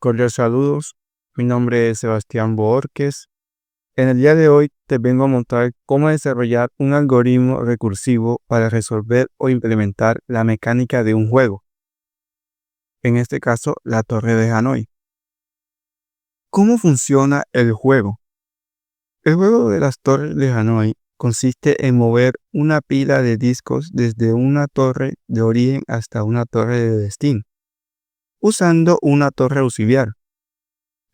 Cordiales saludos, mi nombre es Sebastián Borges. En el día de hoy te vengo a mostrar cómo desarrollar un algoritmo recursivo para resolver o implementar la mecánica de un juego, en este caso la Torre de Hanoi. ¿Cómo funciona el juego? El juego de las Torres de Hanoi consiste en mover una pila de discos desde una torre de origen hasta una torre de destino, usando una torre auxiliar.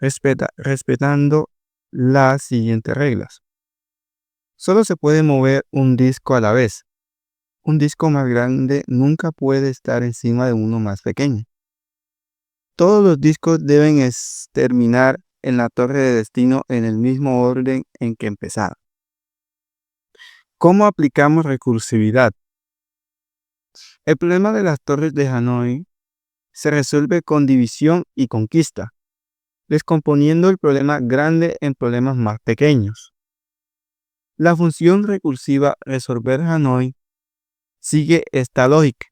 Respetando las siguientes reglas. Solo se puede mover un disco a la vez. Un disco más grande nunca puede estar encima de uno más pequeño. Todos los discos deben terminar en la torre de destino en el mismo orden en que empezaron. ¿Cómo aplicamos recursividad? El problema de las torres de Hanoi se resuelve con división y conquista, descomponiendo el problema grande en problemas más pequeños. La función recursiva resolver Hanoi sigue esta lógica.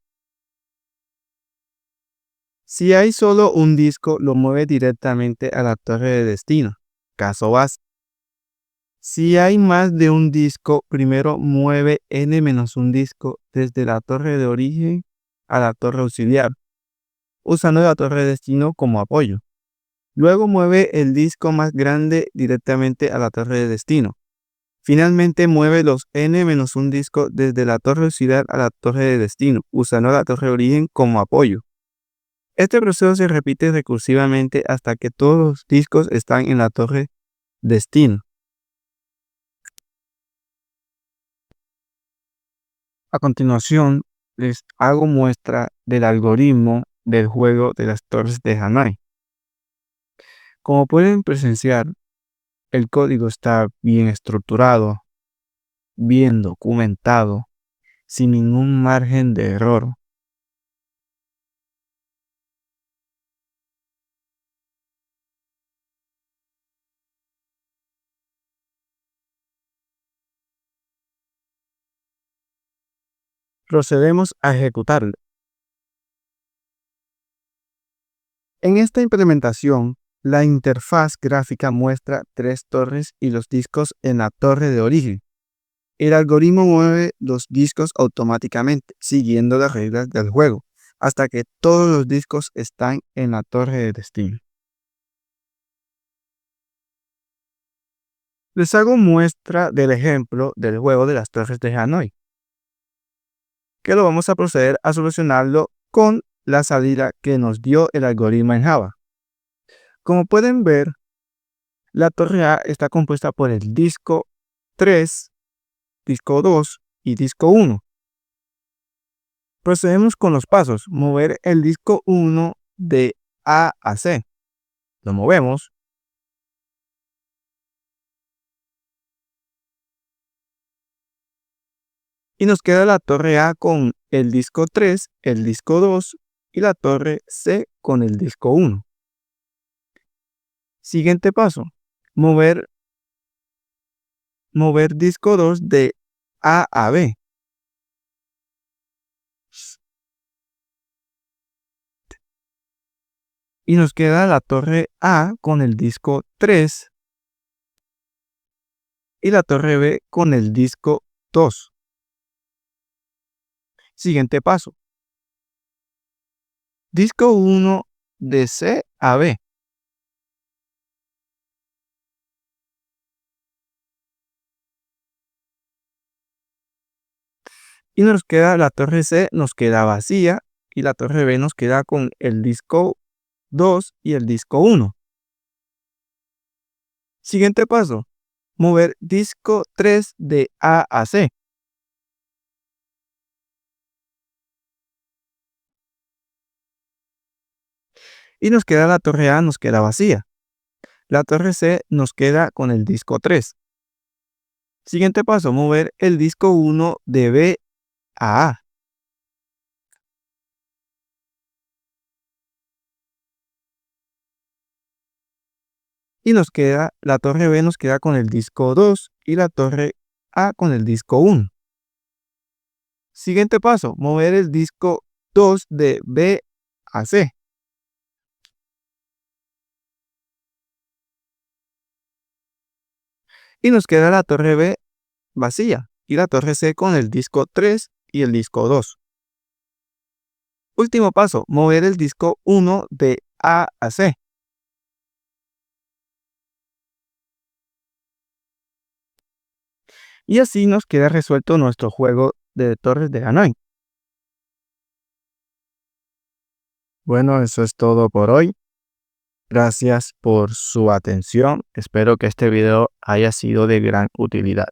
Si hay solo un disco, lo mueve directamente a la torre de destino, caso base. Si hay más de un disco, primero mueve n-1 disco desde la torre de origen a la torre auxiliar, usando la torre de destino como apoyo. Luego mueve el disco más grande directamente a la torre de destino. Finalmente mueve los n-1 discos desde la torre auxiliar a la torre de destino, usando la torre de origen como apoyo. Este proceso se repite recursivamente hasta que todos los discos están en la torre destino. A continuación, les hago muestra del algoritmo del juego de las torres de Hanoi. Como pueden presenciar, el código está bien estructurado, bien documentado, sin ningún margen de error. Procedemos a ejecutarlo. En esta implementación, la interfaz gráfica muestra 3 torres y los discos en la torre de origen. El algoritmo mueve los discos automáticamente, siguiendo las reglas del juego, hasta que todos los discos están en la torre de destino. Les hago muestra del ejemplo del juego de las torres de Hanoi, que lo vamos a proceder a solucionarlo con la salida que nos dio el algoritmo en Java. Como pueden ver, la torre A está compuesta por el disco 3, disco 2 y disco 1. Procedemos con los pasos. Mover el disco 1 de A a C. Lo movemos. Y nos queda la torre A con el disco 3, el disco 2 y la torre C con el disco 1. Siguiente paso. Mover disco 2 de A a B. Y nos queda la torre A con el disco 3 y la torre B con el disco 2. Siguiente paso. Disco 1 de C a B. Y nos queda la torre C, nos queda vacía, y la torre B nos queda con el disco 2 y el disco 1. Siguiente paso. Mover disco 3 de A a C. Y nos queda la torre A, nos queda vacía. La torre C nos queda con el disco 3. Siguiente paso, mover el disco 1 de B a A. Y nos queda, la torre B nos queda con el disco 2 y la torre A con el disco 1. Siguiente paso, mover el disco 2 de B a C. Y nos queda la torre B vacía y la torre C con el disco 3 y el disco 2. Último paso, mover el disco 1 de A a C. Y así nos queda resuelto nuestro juego de torres de Hanoi. Bueno, eso es todo por hoy. Gracias por su atención. Espero que este video haya sido de gran utilidad.